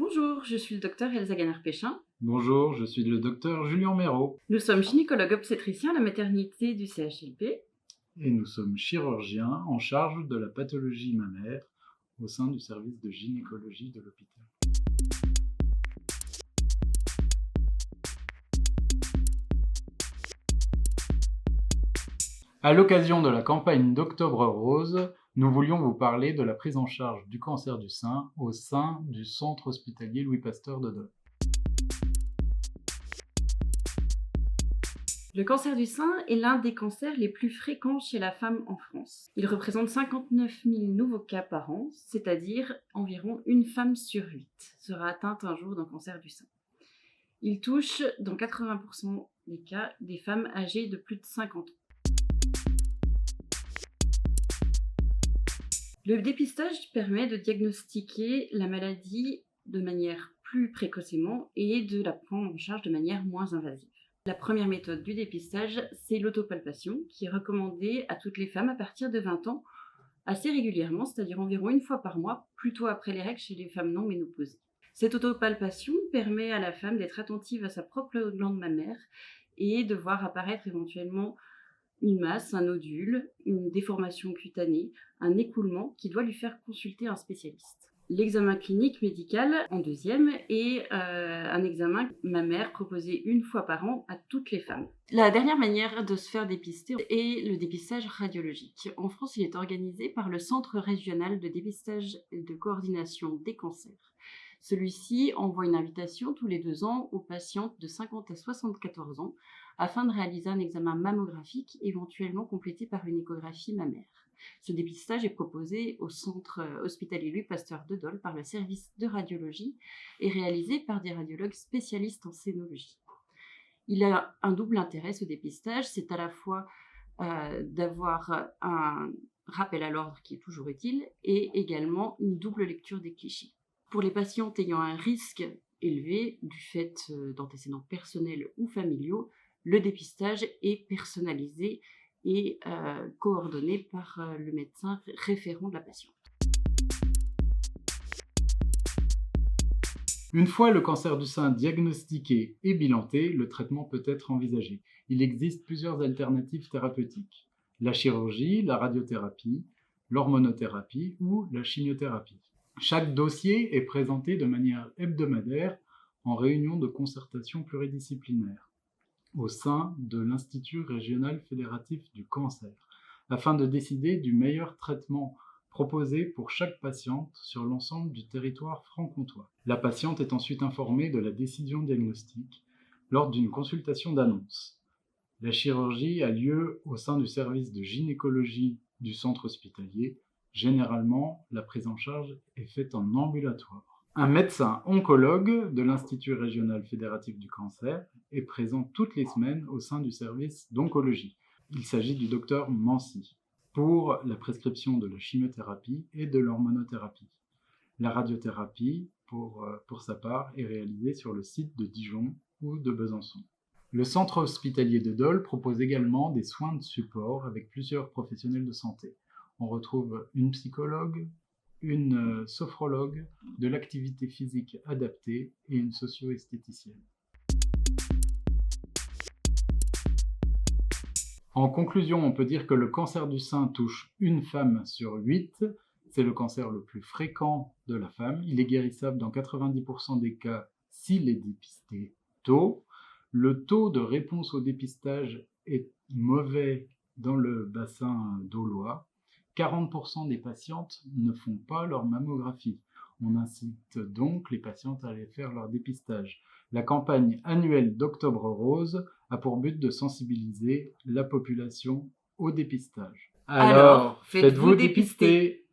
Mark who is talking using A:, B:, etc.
A: Bonjour, je suis le docteur Elsa Gagnard-Péchin.
B: Bonjour, je suis le docteur Julien Méraud
A: Nous sommes gynécologues obstétriciens à la maternité du CHLP.
B: et nous sommes chirurgiens en charge de la pathologie mammaire au sein du service de gynécologie de l'hôpital. À l'occasion de la campagne d'Octobre Rose, nous voulions vous parler de la prise en charge du cancer du sein au sein du centre hospitalier Louis Pasteur de Dole.
A: Le cancer du sein est l'un des cancers les plus fréquents chez la femme en France. Il représente 59 000 nouveaux cas par an, c'est-à-dire environ une femme sur 8 sera atteinte un jour d'un cancer du sein. Il touche dans 80% des cas des femmes âgées de plus de 50 ans. Le dépistage permet de diagnostiquer la maladie de manière plus précocement et de la prendre en charge de manière moins invasive. La première méthode du dépistage, c'est l'autopalpation, qui est recommandée à toutes les femmes à partir de 20 ans, assez régulièrement, c'est-à-dire environ une fois par mois, plutôt après les règles chez les femmes non ménopausées. Cette autopalpation permet à la femme d'être attentive à sa propre glande mammaire et de voir apparaître éventuellement une masse, un nodule, une déformation cutanée, un écoulement qui doit lui faire consulter un spécialiste. L'examen clinique médical en deuxième est un examen mammaire proposé une fois par an à toutes les femmes. La dernière manière de se faire dépister est le dépistage radiologique. En France, il est organisé par le Centre régional de dépistage et de coordination des cancers. Celui-ci envoie une invitation tous les 2 ans aux patientes de 50 à 74 ans afin de réaliser un examen mammographique éventuellement complété par une échographie mammaire. Ce dépistage est proposé au centre hospitalier Louis Pasteur de Dole par le service de radiologie et réalisé par des radiologues spécialistes en scénologie. Il a un double intérêt ce dépistage, c'est à la fois d'avoir un rappel à l'ordre qui est toujours utile et également une double lecture des clichés. Pour les patientes ayant un risque élevé du fait d'antécédents personnels ou familiaux, le dépistage est personnalisé et coordonné par le médecin référent de la patiente.
B: Une fois le cancer du sein diagnostiqué et bilanté, le traitement peut être envisagé. Il existe plusieurs alternatives thérapeutiques: la chirurgie, la radiothérapie, l'hormonothérapie ou la chimiothérapie. Chaque dossier est présenté de manière hebdomadaire en réunion de concertation pluridisciplinaire au sein de l'Institut régional fédératif du cancer, afin de décider du meilleur traitement proposé pour chaque patiente sur l'ensemble du territoire franc-comtois. La patiente est ensuite informée de la décision diagnostique lors d'une consultation d'annonce. La chirurgie a lieu au sein du service de gynécologie du centre hospitalier. Généralement, la prise en charge est faite en ambulatoire. Un médecin oncologue de l'Institut régional fédératif du cancer est présent toutes les semaines au sein du service d'oncologie. Il s'agit du docteur Mancy pour la prescription de la chimiothérapie et de l'hormonothérapie. La radiothérapie, pour sa part, est réalisée sur le site de Dijon ou de Besançon. Le centre hospitalier de Dole propose également des soins de support avec plusieurs professionnels de santé. On retrouve une psychologue, une sophrologue, de l'activité physique adaptée et une socio-esthéticienne. En conclusion, on peut dire que le cancer du sein touche une femme sur 8. C'est le cancer le plus fréquent de la femme. Il est guérissable dans 90% des cas s'il est dépisté tôt. Le taux de réponse au dépistage est mauvais dans le bassin dolois. 40% des patientes ne font pas leur mammographie. On incite donc les patientes à aller faire leur dépistage. La campagne annuelle d'Octobre Rose a pour but de sensibiliser la population au dépistage. Alors, faites-vous dépister!